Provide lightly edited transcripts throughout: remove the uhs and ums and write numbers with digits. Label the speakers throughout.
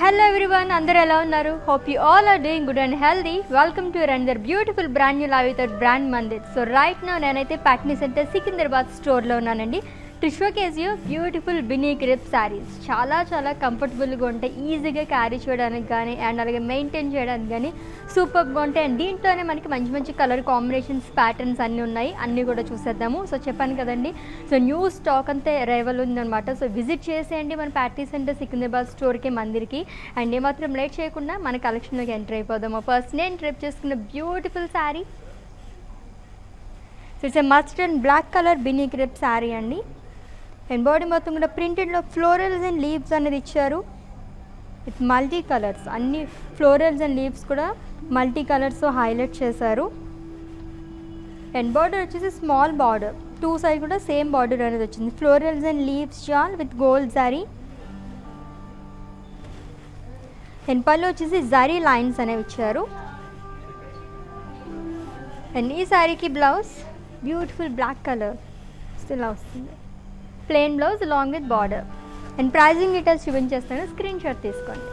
Speaker 1: Hello everyone, అందరూ ఎలా ఉన్నారు? Hope you all are doing good and healthy. Welcome to another beautiful brand new live with our brand Mandir. So right now నేనైతే Patny center Secunderabad స్టోర్లో ఉన్నానండి. To showcase you beautiful Binny crepe saris చాలా కంఫర్టబుల్గా ఉంటాయి, ఈజీగా క్యారీ చేయడానికి కానీ అండ్ అలాగే మెయింటైన్ చేయడానికి కానీ సూపర్గా ఉంటాయి. అండ్ దీంట్లోనే మనకి మంచి కలర్ కాంబినేషన్స్ ప్యాటర్న్స్ అన్నీ ఉన్నాయి, అన్నీ కూడా చూసేద్దాము. సో చెప్పాను కదండి, సో న్యూ స్టాక్ అంతా అరైవల్ ఉందన్నమాట. సో విజిట్ చేసేయండి మన ప్యాట్నీ సెంటర్ సికింద్రాబాద్ స్టోర్కి, మందిర్కి. అండ్ ఏమాత్రం లేట్ చేయకుండా మన కలెక్షన్లోకి ఎంటర్ అయిపోదాము. ఫస్ట్ నేను ట్రిప్ చేసుకున్న beautiful sari, so it's mustard and black colour Binny crepe sari అండి. అండ్ బాడీ మొత్తం కూడా ప్రింటెడ్లో ఫ్లోరల్స్ అండ్ లీవ్స్ అనేది ఇచ్చారు విత్ మల్టీ కలర్స్. అన్ని ఫ్లోరల్స్ అండ్ లీవ్స్ కూడా మల్టీ కలర్స్తో హైలైట్ చేశారు. అండ్ బార్డర్ వచ్చేసి స్మాల్ బార్డర్, టూ సైడ్ కూడా సేమ్ బార్డర్ అనేది వచ్చింది. Florals and leaves shall with gold zari. And pallu వచ్చేసి జరీ లైన్స్ అనేవి ఇచ్చారు. అండ్ ఈ శారీకి బ్లౌజ్ బ్యూటిఫుల్ బ్లాక్ కలర్ ఇలా వస్తుంది, plain blouse along with border. And pricing details చూపించేస్తాను, స్క్రీన్ షాట్ తీసుకోండి.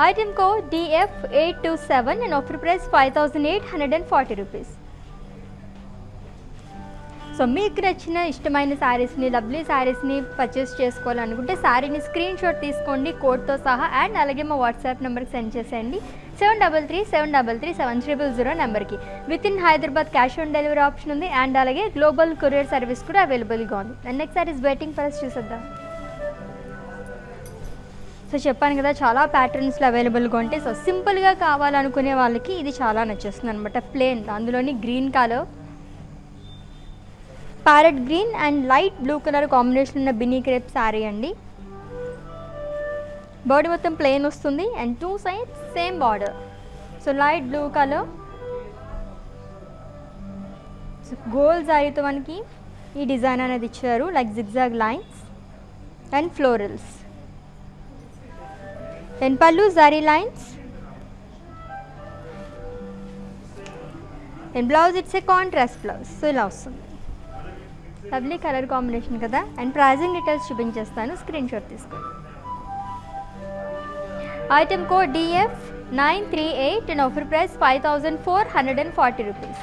Speaker 1: Item code DF827 and offer price 5840 rupees. So మీకు నచ్చిన ఇష్టమైన శారీస్ని, లవ్లీ శారీస్ని పర్చేస్ చేసుకోవాలనుకుంటే శారీని స్క్రీన్ షాట్ తీసుకోండి కోడ్తో సహా. అండ్ అలాగే మా వాట్సాప్ నెంబర్కి సెండ్ చేసేయండి 7337337300 నెంబర్కి. With in Hyderabad cash on delivery option ఉంది. అండ్ అలాగే గ్లోబల్ కొరియర్ సర్వీస్ కూడా అవైలబుల్గా ఉంది. And next saris waiting for us చూసేద్దాం. సో చెప్పాను కదా, చాలా ప్యాటర్న్స్లో అవైలబుల్గా ఉంటాయి. సో సింపుల్గా కావాలనుకునే వాళ్ళకి ఇది చాలా నచ్చేస్తుంది అనమాట. ప్లెయిన్, అందులోని green colour, parrot green and light blue colour combination ఉన్న బినీ క్రేప్ శారీ అండి. బాడీ మొత్తం ప్లెయిన్ వస్తుంది and two sides same border. So light blue colour, so gold జారీతో మనకి ఈ డిజైన్ అనేది ఇచ్చారు, like zigzag lines and florals. And pallu zari lines. And blouse it's a contrast blouse. So ఇలా వస్తుంది, లవ్లీ కలర్ కాంబినేషన్ కదా. అండ్ ప్రైజింగ్ డీటెయిల్స్ చూపించేస్తాను, screenshot తీసుకోండి. Item code DF938 and offer price 5440 rupees.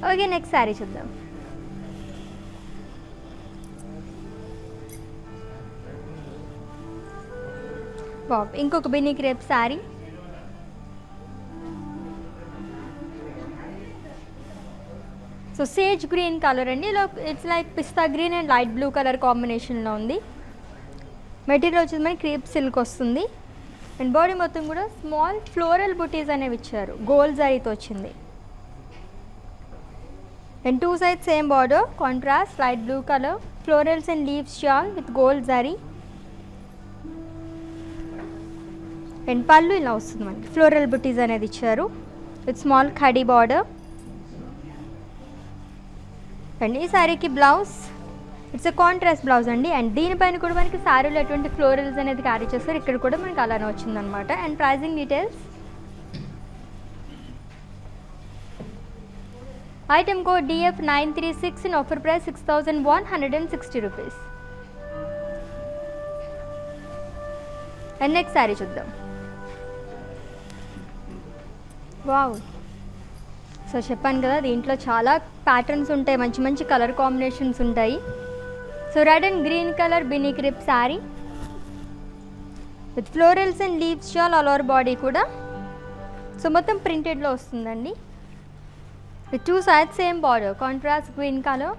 Speaker 1: Okay, next sari చూద్దాం. బాబ్ ఇంకొక Binny crepe sari. So sage green colour అండి, it's like pista green and light blue colour కాంబినేషన్లో ఉంది. మెటీరియల్ వచ్చేసి మనకి క్రేప్ సిల్క్ వస్తుంది. అండ్ బాడీ మొత్తం కూడా స్మాల్ ఫ్లోరల్ బుటీస్ అనేవి ఇచ్చారు, గోల్డ్ జరీతో వచ్చింది. And two side same border, contrast light blue colour, florals and leaves shall with gold zari. And pallu ఇలా వస్తుంది మనకి, ఫ్లోరల్ బుటీస్ అనేది ఇచ్చారు with small khadi border. And ఈ శారీకి blouse it's a contrast blouse అండి. అండ్ దీనిపైన కూడా మనకి శారీలో ఎటువంటి ఫ్లోరల్స్ అనేది క్యారీ చేస్తారు, ఇక్కడ కూడా మనకి అలానే వచ్చిందనమాట. And pricing details, item code DF936 and offer price 6160 rupees. And next sari చూద్దాం. వావ్, సో చెప్పాను కదా, దీంట్లో చాలా ప్యాటర్న్స్ ఉంటాయి, మంచి కలర్ కాంబినేషన్స్ ఉంటాయి. So red and green colour Binny crepe sari with florals and leaves షాల్ ఆల్ ఓవర్ బాడీ కూడా. సో మొత్తం ప్రింటెడ్లో వస్తుందండి with two sides same border, contrast green colour.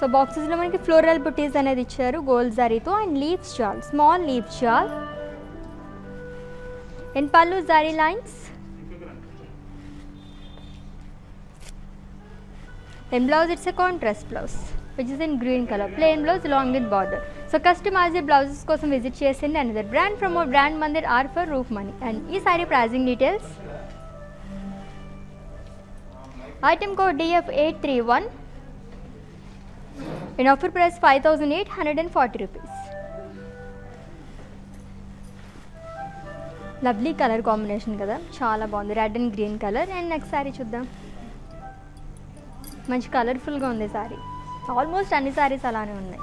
Speaker 1: So బాక్సెస్లో మనకి ఫ్లోరల్ బుటీస్ అనేది ఇచ్చారు గోల్డ్ జరీతో. అండ్ లీవ్స్ షాల్, small leaves shawl. And pallu zari lines. And blouse it's a contrast blouse which is in green color, plain blouse along with border. So customized blouses కోసం visit చేయండి. another brand from our brand Mandir are for roof money. And ఈ sari pricing details, item code DF831 and offer price 5840 rupees. Lovely colour combination కదా, చాలా బాగుంది, red and green colour. And next sari చూద్దాం. మంచి కలర్ఫుల్గా ఉంది శారీ. ఆల్మోస్ట్ అన్ని శారీస్ అలానే ఉన్నాయి.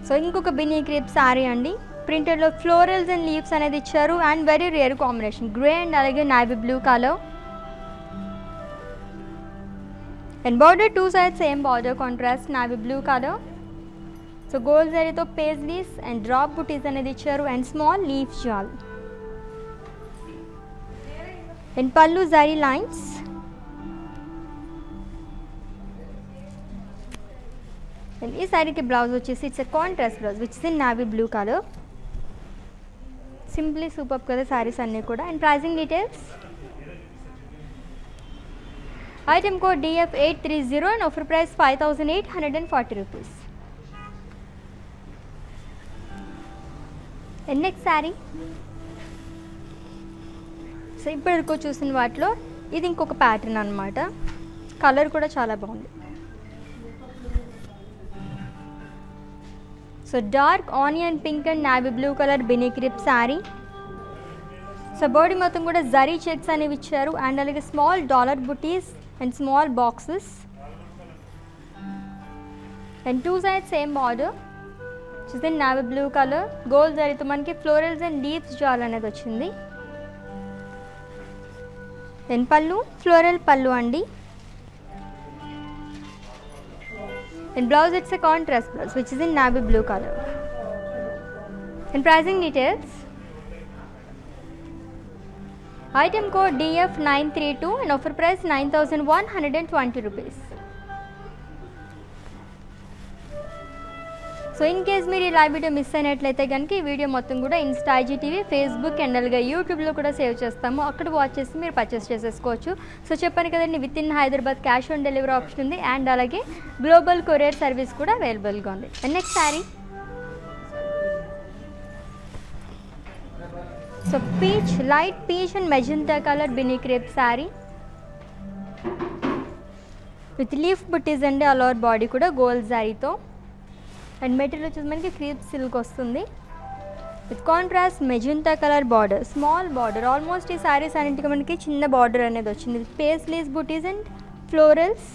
Speaker 1: సో ఇంకొక బినీ క్రేప్ శారీ అండి. ప్రింటెడ్లో ఫ్లోరల్స్ అండ్ లీవ్స్ అనేది ఇచ్చారు and very rare combination grey and అలాగే navy blue colour. And border two sides same border contrast navy blue colour. So gold జరీతో పేజ్లీస్ అండ్ డ్రాప్ బుటీస్ అనేది ఇచ్చారు and small leaf jaal. And pallu zari lines. And ఈ శారీకి blouse వచ్చేసి it's a contrast blouse which is in navy blue colour. Simply super కదా శారీస్ అన్నీ కూడా. And pricing details. Item code DF830 and offer price 5840 rupees. And next sari. So ఇప్పటివరకు చూసిన వాటిలో ఇది ఇంకొక ప్యాటర్న్ అనమాట. కలర్ కూడా చాలా బాగుంది. So dark onion pink and navy blue colour బినీ crepe sari. So body మొత్తం కూడా జరీ చెక్స్ అనేవి ఇచ్చారు అండ్ అలాగే small dollar buttis and small boxes and two side same border చూస్తే నావీ బ్లూ కలర్. గోల్డ్ జరీతో మనకి ఫ్లోరల్స్ అండ్ లీవ్స్ జాల్ అనేది వచ్చింది. దెన్ పళ్ళు ఫ్లోరల్ పళ్ళు అండి. And blouse it's a contrast blouse which is in navy blue color. And pricing details. Item code DF932 and offer price 9120 rupees. So in case మీరు ఈ లైవ్ వీడియో మిస్ అయినట్లయితే కనుక ఈ వీడియో మొత్తం కూడా ఇన్స్టా IGTV ఫేస్బుక్ అండ్ అలాగే యూట్యూబ్లో కూడా సేవ్ చేస్తాము. అక్కడ వాచ్ చేసి మీరు పర్చేస్ చేసేసుకోవచ్చు. సో చెప్పాను కదండి with in Hyderabad cash on delivery option ఉంది అండ్ అలాగే గ్లోబల్ కొరియర్ సర్వీస్ కూడా అవైలబుల్గా ఉంది. And next sari. So peach light peach and magenta colour Binny crepe sari with leaf buttis అండి. ఆల్ ఓవర్ బాడీ కూడా గోల్డ్ శారీతో అండ్ మెటీరియల్ వచ్చేసి మనకి క్రీప్ సిల్క్ వస్తుంది with contrast magenta colour border small border. Almost ఈ శారీస్ అన్నింటికి మనకి చిన్న బార్డర్ అనేది వచ్చింది with paisleys buttis and florals.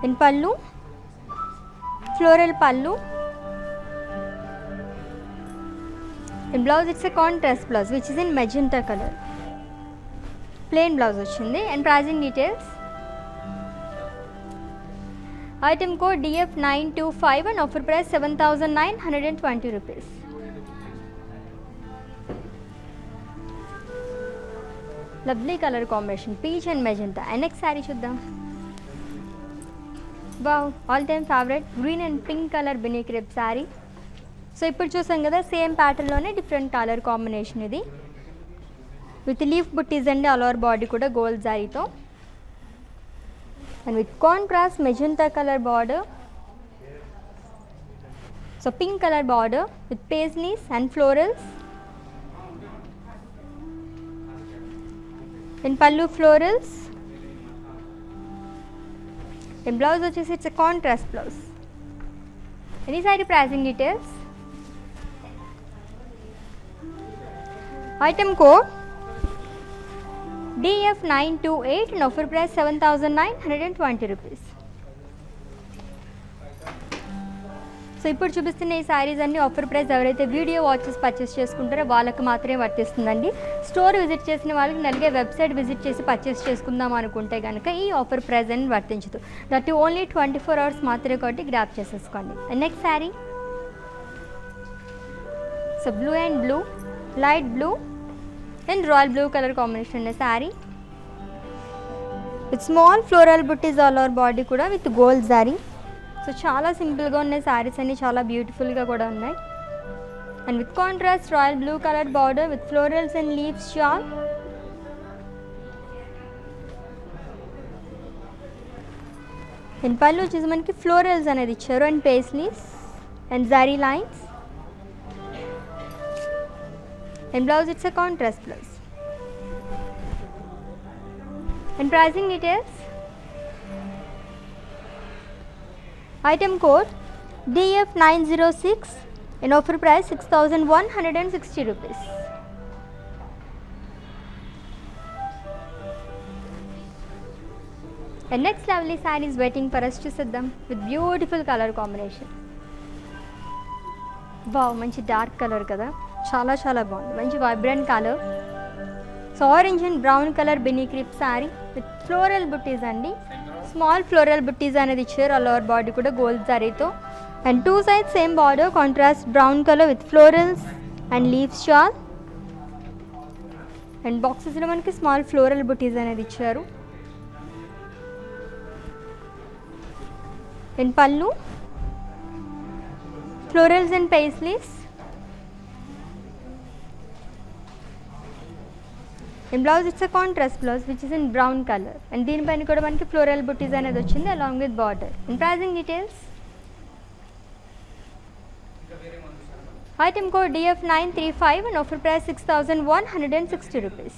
Speaker 1: And pallu floral pallu and blouse it's a contrast blouse which is in magenta colour. Plain blouse వచ్చింది. And pricing details. Item code DF925 and offer price 7920 rupees. Lovely color combination peach and magenta. And next saree chuddam. Wow, all time favorite green and pink color Binny crepe saree. So ఇప్పుడు చూసాం కదా same ప్యాటర్న్లోనే different colour combination ఇది with leaf buttis అండి. All over body కూడా gold జారీతో and with contrast magenta color border. So pink color border with paisleys and florals. In pallu florals. In blouse వచ్చేసి it's a contrast blouse. Any saree pricing details. Item code DF928 and offer price 7920 rupees. So ఇప్పుడు చూపిస్తున్న ఈ శారీస్ అన్ని offer price ఎవరైతే video watches purchase చేసుకుంటారో వాళ్ళకి మాత్రమే వర్తిస్తుందండి. Store visit చేసిన వాళ్ళకి నలిగే వెబ్సైట్ విజిట్ చేసి పర్చేస్ చేసుకుందాం అనుకుంటే కనుక ఈ ఆఫర్ ప్రైస్ అని వర్తించదు. దట్ ఓన్లీ 24 hours మాత్రమే కాబట్టి గ్రాప్ చేసేసుకోండి. Next sari. So blue and blue light blue and royal blue colour combination ఉన్న sari with small floral buttis all over body కూడా విత్ గోల్డ్ శారీ. సో చాలా సింపుల్గా ఉన్నాయి శారీస్ అన్ని, చాలా బ్యూటిఫుల్గా కూడా ఉన్నాయి. And with contrast royal blue colour border with florals and leaves shawl. And pallu వచ్చేసి మనకి ఫ్లోరల్స్ అనేది ఇచ్చారు and paisleys and zari lines. And blouse it's a contrast blouse. And pricing details. Item code DF906 and offer price 6160 rupees. And next lovely sari is waiting for us చూసేద్దాం with beautiful colour combination. Wow, మంచి dark colour కదా, చాలా చాలా బాగుంది, మంచి vibrant colour. So orange and brown colour బినీ crepe sari with floral buttis అండి. Small floral buttis అనేది ఇచ్చారు. ఆల్ ఓవర్ బాడీ కూడా గోల్డ్ జరీతో and two sides same border, contrast brown colour with florals and leaves shawl. అండ్ బాక్సెస్లో మనకి స్మాల్ ఫ్లోరల్ బుట్టీస్ అనేది ఇచ్చారు. And pallu florals and paisleys. And blouse it's a contrast blouse which is in brown colour and దీనిపైన కూడా మనకి floral buttis అనేది వచ్చింది along with border. And pricing details, item code DF935 and offer price 6,160 rupees.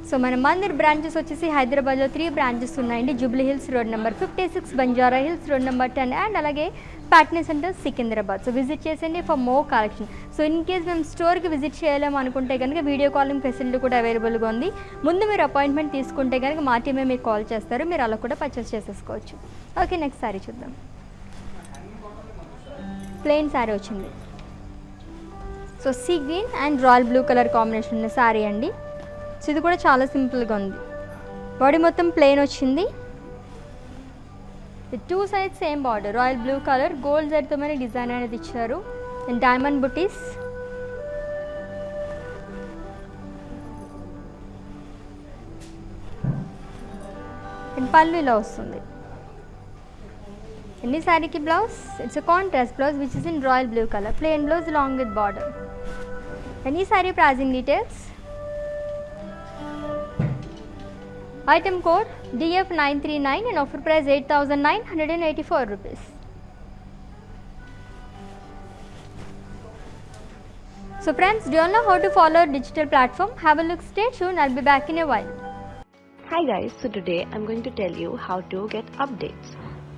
Speaker 1: So మన Mandir branches వచ్చేసి హైదరాబాద్లో 3 branches ఉన్నాయండి. Jubilee Hills road number 56, Banjara Hills road number 10 and అలాగే Patny center Secunderabad. So visit చేసేయండి for more collection. So in case మేము స్టోర్కి విజిట్ చేయలేము అనుకుంటే కనుక వీడియో కాలింగ్ ఫెసిలిటీ కూడా అవైలబుల్గా ఉంది. ముందు మీరు అపాయింట్మెంట్ తీసుకుంటే కనుక మా టీమే మీకు కాల్ చేస్తారు, మీరు అలా కూడా పర్చేస్ చేసేసుకోవచ్చు. ఓకే, నెక్స్ట్ శారీ చూద్దాం. ప్లెయిన్ శారీ వచ్చింది. So sea green and royal blue colour combination ఉన్న శారీ అండి. సో ఇది కూడా చాలా సింపుల్గా ఉంది. బాడీ మొత్తం ప్లెయిన్ వచ్చింది with two sides same border, royal blue colour gold జరీతో మన డిజైన్ అనేది ఇచ్చారు and diamond buttis. And pallu ఇలా వస్తుంది. అండ్ ఈ శారీకి blouse it's a contrast blouse which is in royal blue colour, plain blouse long with border. And ఈ sari pricing details, item code DF939 and offer price 8,984 rupees. So friends, do you all know how to follow our digital platform? Have a look, stay tuned, I'll be back in a while.
Speaker 2: Hi guys, so today I'm going to tell you how to get updates.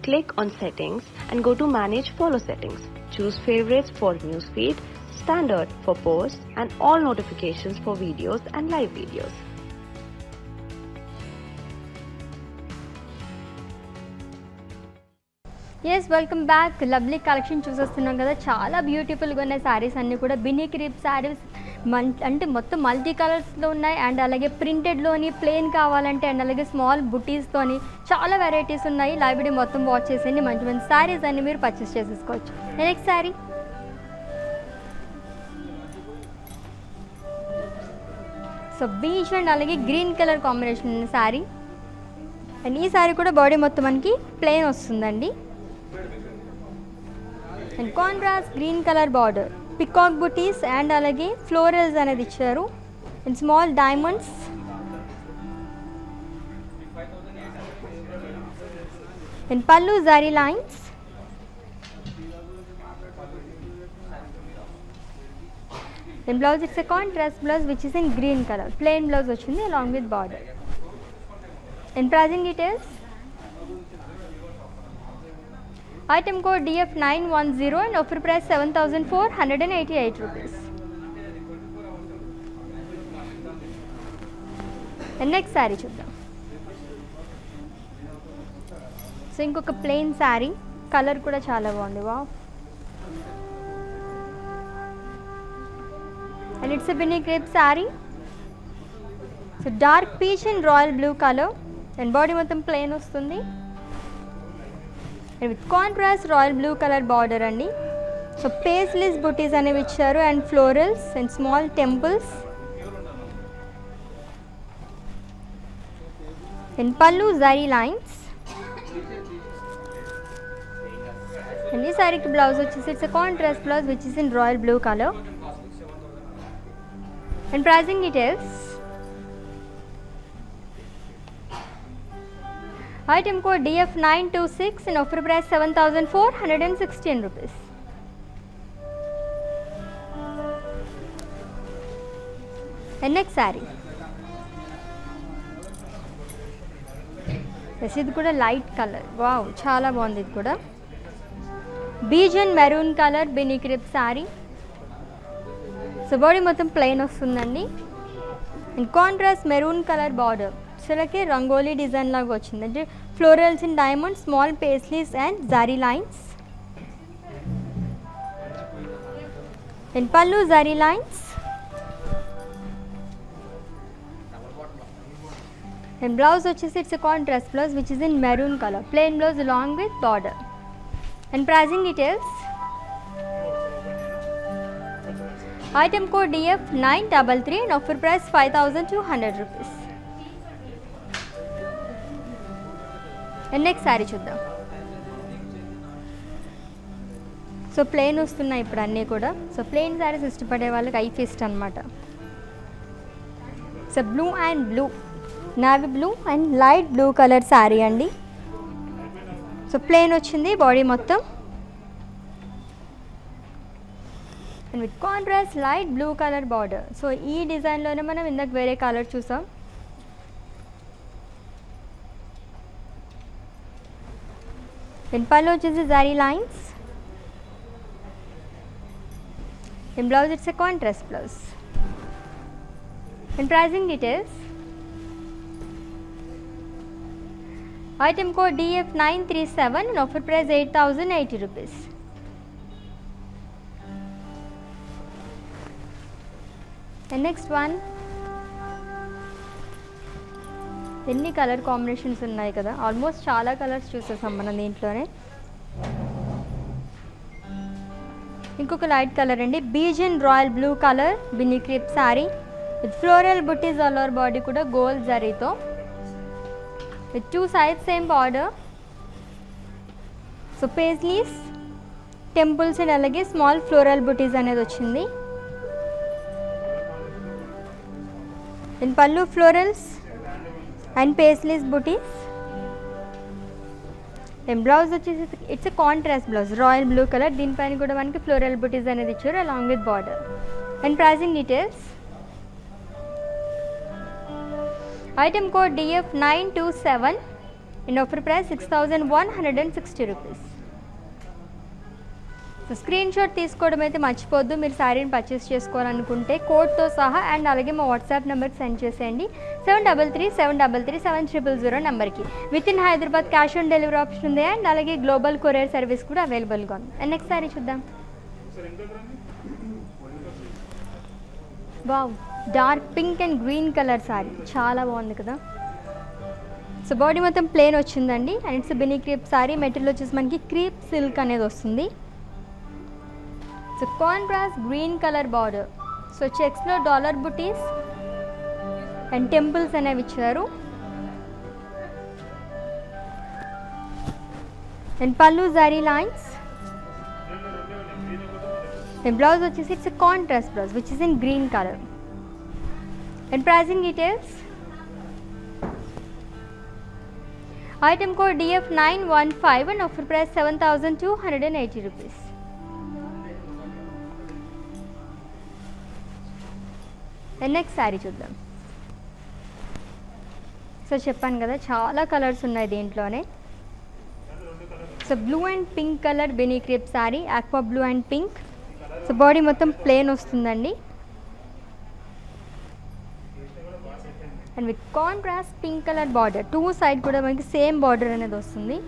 Speaker 2: Click on settings and go to manage follow settings. Choose favorites for newsfeed, standard for posts and all notifications for videos and live videos.
Speaker 1: Yes, welcome back. Lovely collection చూసేస్తున్నాం కదా, చాలా బ్యూటిఫుల్గా ఉన్నాయి శారీస్ అన్నీ కూడా. బినీ creep saris అంటే మొత్తం multi కలర్స్లో ఉన్నాయి అండ్ అలాగే ప్రింటెడ్లోని ప్లెయిన్ కావాలంటే అండ్ అలాగే స్మాల్ బుటీస్తోని చాలా వెరైటీస్ ఉన్నాయి. లైవ్ వీడియో మొత్తం వాచ్ చేసేయండి, మంచి మంచి శారీస్ అన్ని మీరు పర్చేస్ చేసేసుకోవచ్చు. Next sari so beach and అలాగే గ్రీన్ కలర్ కాంబినేషన్ ఉన్న శారీ అండ్ ఈ శారీ కూడా బాడీ మొత్తం మనకి ప్లెయిన్ వస్తుందండి. And contrast green colour border, peacock butis and అలాగే ఫ్లోరల్స్ అనేది ఇచ్చారు and small diamonds. And pallu zari lines. And blouse it's a contrast blouse which is in green colour, plain blouse వచ్చింది along with border. And pricing details, item code DF910 and offer price 7,488 rupees. And next saree చూద్దాం. So ఇంకొక plain sari, colour కూడా చాలా బాగుంది. Wow, and it's a Binny crepe sari. So dark peach and royal blue colour and body మొత్తం plain వస్తుంది and with contrast royal blue colour border అండి. So paisleys butis అనేవి ఇచ్చారు and florals and small temples. And pallu zari lines. And ఈ శారీకి blouse వచ్చేసి it's contrast blouse which is in royal blue colour. And pricing details, item code DF926 and offer price 7,416 rupees. And next saree, yes, ఇది కూడా light colour. Wow, చాలా బాగుంది. ఇది కూడా beige and maroon colour బినీ crepe sari. So body మొత్తం plain వస్తుందండి and contrast maroon colour border. అసలుకి rangoli design లాగా వచ్చింది, అంటే florals in diamond, small paisleys and zari lines. And pallu zari lines. And blouse వచ్చేసి it's contrast blouse which is in maroon colour, plain blouse along with border. And pricing details. Item code DF933 and offer price 5200 rupees. And next sari చూద్దాం. So plain వస్తున్నాయి ఇప్పుడు అన్నీ కూడా. So plain saris ఇష్టపడే వాళ్ళకి I feast అనమాట. So blue and blue, navy blue and light blue colour sari అండి. So plain వచ్చింది బాడీ మొత్తం and with contrast light blue colour border. So ఈ డిజైన్లోనే మనం ఇందాక వేరే కలర్ చూసాం. అండ్ పళ్ళు వచ్చేసి zari lines. And blouse it's a contrast blouse. And pricing details. Item code DF937 and offer price 8080 rupees. And next one, ఎన్ని colour combinations ఉన్నాయి కదా, almost చాలా కలర్స్ చూసేసాం మనం దీంట్లోనే. ఇంకొక లైట్ కలర్ అండి, beige and royal blue colour Binny crepe sari with floral buttis all over body కూడా gold జరీతో, with 2 sides same border. So paisleys, temples and అలాగే స్మాల్ ఫ్లోరల్ బుటీస్ అనేది వచ్చింది. In pallu florals and paisleys buttis. And blouse వచ్చేసి it's a contrast blouse, royal blue colour, దీనిపైన కూడా మనకి floral బుటీస్ అనేది ఇచ్చారు along with border. And pricing details. Item code DF927 and offer price 6160 rupees. So screen shot తీసుకోవడం అయితే మర్చిపోద్దు. మీరు శారీని పర్చేస్ చేసుకోవాలనుకుంటే కోడ్తో సహా అండ్ అలాగే మా వాట్సాప్ నెంబర్కి సెండ్ చేసేయండి 7337337000 నెంబర్కి. With in Hyderabad cash on delivery option ఉంది అండ్ అలాగే గ్లోబల్ కొరియర్ సర్వీస్ కూడా అవైలబుల్గా ఉంది. అండ్ నెక్స్ట్ శారీ చూద్దాం. Wow, dark pink and green colour sari చాలా బాగుంది కదా. సో బాడీ మొత్తం ప్లెయిన్ వచ్చిందండి and it's Binny crepe sari. Material వచ్చేసి మనకి క్రీప్ సిల్క్ అనేది వస్తుంది. So contrast green colour border. So చెక్స్లో డాలర్ బుటీస్ అండ్ టెంపుల్స్ అనేవి ఇచ్చారు. And pallu zari lines. And blouse వచ్చేసి it's contrast blouse which is in green colour. And pricing details. Item code DF915 and offer price 7280 rupees. And next sari చూద్దాం. So చెప్పాను కదా చాలా colours ఉన్నాయి దీంట్లోనే. So blue and pink colour బెనీ crepe sari, aqua blue and pink. So body మొత్తం plain వస్తుందండి and with contrast pink colour border. 2 side కూడా మనకి సేమ్ బార్డర్ అనేది వస్తుంది.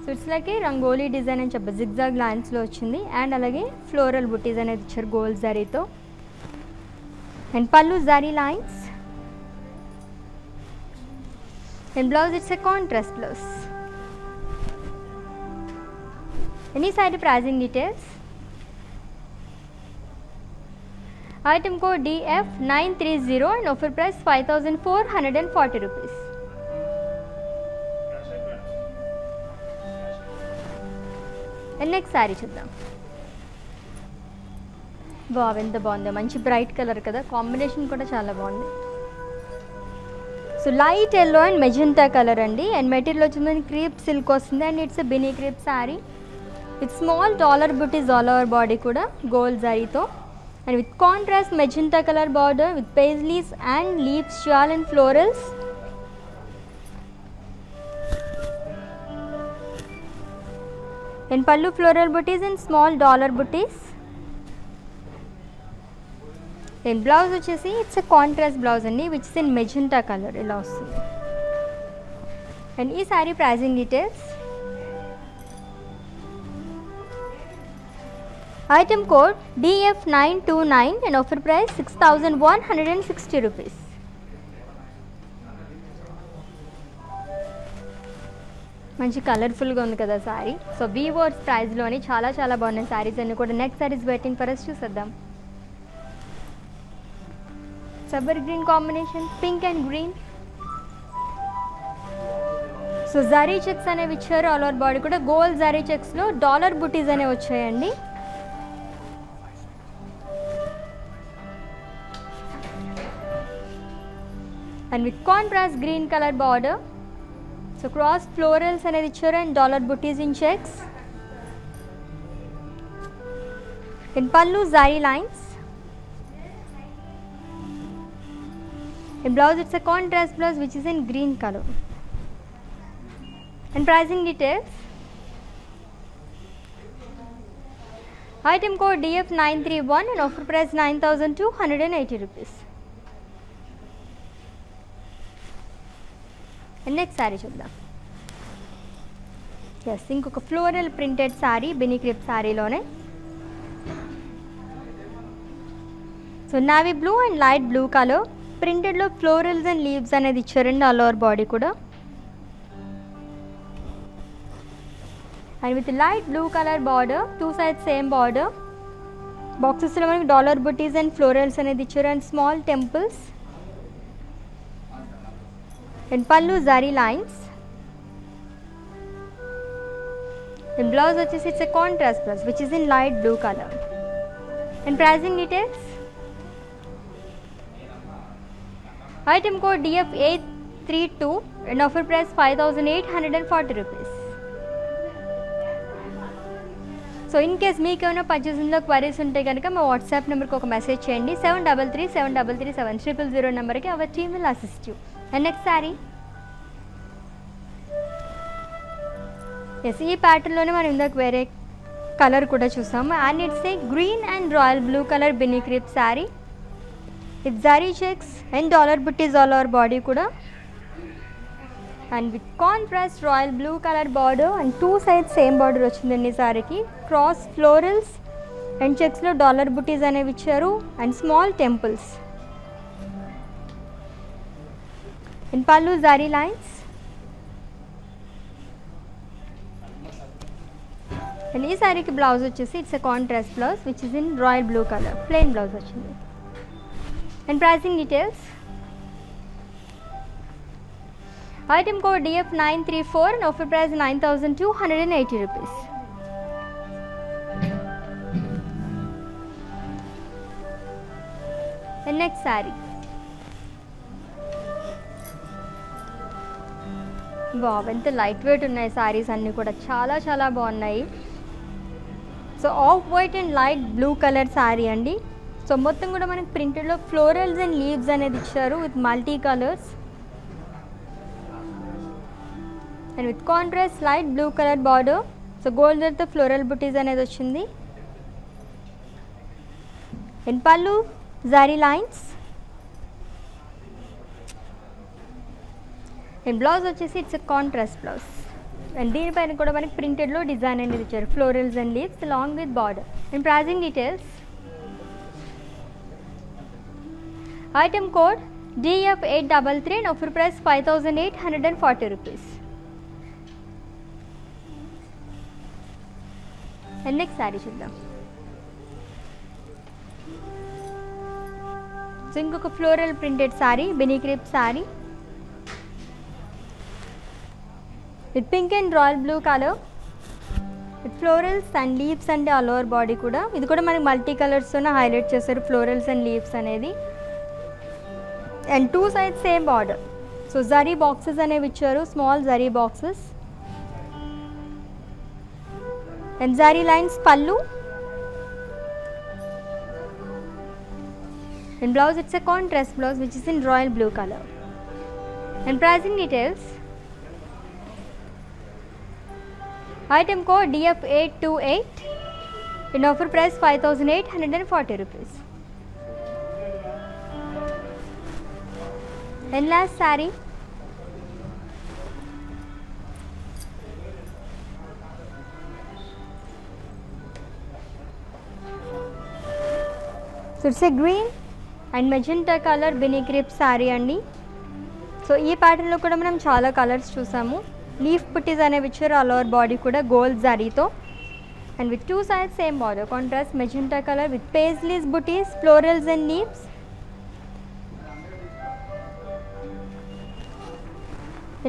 Speaker 1: So it's like rangoli design అని చెప్పి జిగ్జాగ్ లైన్స్లో వచ్చింది అండ్ అలాగే ఫ్లోరల్ బుటీస్ అనేది ఇచ్చారు గోల్డ్ జరీతో. And pallu zari lines. And blouse it's a contrast blouse. Any side pricing details. Item code DF930 and offer price 5440 rupees. And next sari చూద్దాం. బాగా ఎంత బాగుందో, మంచి బ్రైట్ కలర్ కదా, కాంబినేషన్ కూడా చాలా బాగుంది. So light yellow and magenta colour అండి అండ్ మెటీరియల్ వచ్చిందని క్రీప్ సిల్క్ వస్తుంది and it's Binny crepe sari with small dollar buttis all over body కూడా గోల్డ్ జరీతో and with contrast magenta colour border with paisleys and leaves, shawl and florals. And pallu floral buttis and small dollar buttis. And blouse వచ్చేసి it's a contrast blouse అండి which is in magenta colour ఇలా వస్తుంది. And ఈ sari pricing details. Item code DF929 and offer price 6160 rupees. మంచి కలర్ఫుల్గా ఉంది కదా sari. So weavers ప్రైస్లోని చాలా చాలా బాగున్నాయి శారీస్ అన్ని కూడా. Next saris waiting for us, చూసేద్దాం. Sober green combination, pink and green. So zari checks అనేవి ఇచ్చారు. ఆల్ ఓవర్ బాడీ కూడా గోల్డ్ జరీ చెక్స్లో డాలర్ బుటీస్ అనేవి వచ్చాయండి. And with contrast green colour border. So cross florals అనేది ఇచ్చారు and dollar buttis in checks. In pallu zari lines. In blouse it's a contrast blouse which is in green color. And pricing details. Item code DF931 and offer price 9280 rupees. And next saree చూద్దాం. Yes, ఇంకొక floral printed sari Binny crepe సారీలోనే. So navy blue and light blue colour ప్రింటెడ్లో florals and leaves అనేది ఇచ్చారండి all over body కూడా. And with light blue colour border, two sides same border. బాక్సెస్లో మనకి dollar buttis and florals అనేది ఇచ్చారు and small temples. And pallu zari lines. And blouse వచ్చేసి it's a contrast blouse which is in light blue colour. And pricing details. Item code DF832 and offer price 5840 rupees. So in case మీకు ఏమైనా పర్చేసింగ్లో queries ఉంటే కనుక మా WhatsApp నెంబర్కి ఒక message చేయండి. 7337337000 నెంబర్కి our team will assist you. And next sari. Yes, ఈ ప్యాటర్న్లోనే మనం ఇందాక వేరే కలర్ కూడా చూసాము. And it's a green and royal blue colour Binny crepe sari. It's zari checks and dollar butties all over body kuda. And with contrast royal blue color border and two sides same border ochindandi saree ki. Cross florals and checks lo dollar butties anevi icharu and small temples. In pallu zari lines. And ee saree ki blouse vachesi it's a contrast blouse which is in royal blue color. Plain blouse vachindi. And pricing details. Item code DF934 and offer price 9280 rupees. And next saree. Wow, ఎంత light weight ఉన్నాయి సారీస్ అన్నీ కూడా, చాలా చాలా బాగున్నాయి. So off white and light blue colour sari అండి. So మొత్తం కూడా మనకి ప్రింటెడ్లో ఫ్లోరల్స్ అండ్ లీవ్స్ అనేది ఇచ్చారు with multi colours. And with contrast light blue colour border. So గోల్డెన్తో ఫ్లోరల్ బుటీస్ అనేది వచ్చింది. And pallu zari lines. And blouse వచ్చేసి it's a contrast blouse. And దీనిపైన కూడా మనకి ప్రింటెడ్లో డిజైన్ అనేది ఇచ్చారు florals and leaves long with border. And pricing details. Item code DF833 and offer price 5840 rupees. And next saree చూద్దాం. సో ఇంకొక floral printed sari Binny crepe sari with pink and royal blue colour with florals and leaves and all over body కూడా. ఇది కూడా మనకి multi కలర్స్తోనే highlight చేస్తారు florals and leaves అనేది. And two sides same border. So zari boxes అనేవి ఇచ్చారు, small zari boxes. And zari lines pallu. And blouse it's a contrast blouse which is in royal blue colour. And pricing details. Item code DF828 and offer price 5840 rupees. endless saree. So it's a green and magenta color bini crepe saree అండి. So ఈ ప్యాటర్న్లో కూడా మనం చాలా colours చూసాము. Leaf butis అనేవి ఇచ్చారు. All over body కూడా గోల్డ్ జరీతో and with two sides same border contrast magenta colour with paisleys butis florals and leaves.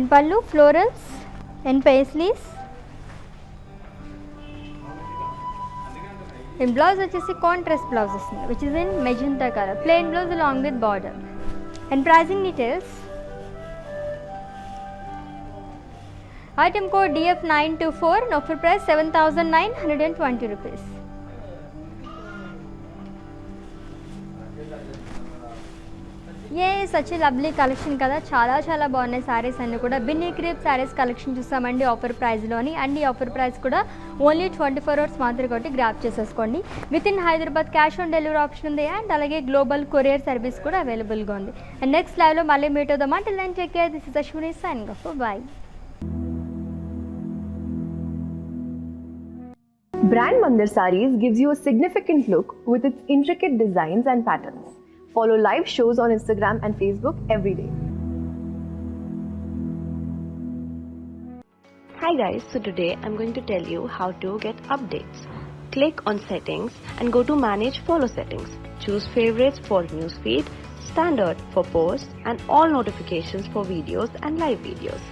Speaker 1: In pallu florals and paisleys. In blouse వచ్చేసి కాంట్రాస్ట్ బ్లౌజ్ వస్తుంది which is in magenta colour plain blouse along with border. And pricing details. Item code DF924 and offer price 7,920 rupees. such a lovely collection kada చాలా చాలా బాగున్నాయి సారీస్ అన్ని కూడా. Binny crepe saris collection చూసామండి offer ప్రైస్లోని. And ఈ offer price కూడా only 24 hours మాత్రమే కాబట్టి గ్రాప్ చేసేసుకోండి. With in Hyderabad cash on delivery option ఉంది అండ్ అలాగే గ్లోబల్ కొరియర్ సర్వీస్ కూడా అవైలబుల్గా ఉంది. అండ్ నెక్స్ట్ లైవ్లో మళ్ళీ మీట్ అవుదాం. అంటే line check care. This is Ashwini signing off. Bye.
Speaker 3: Brand Mandir Sarees gives you a significant look with its intricate designs and patterns. Follow live shows on Instagram and Facebook every day.
Speaker 2: Hi guys, so today I'm going to tell you how to get updates. Click on settings and go to manage follow settings. Choose favorites for newsfeed, standard for posts and all notifications for videos and live videos.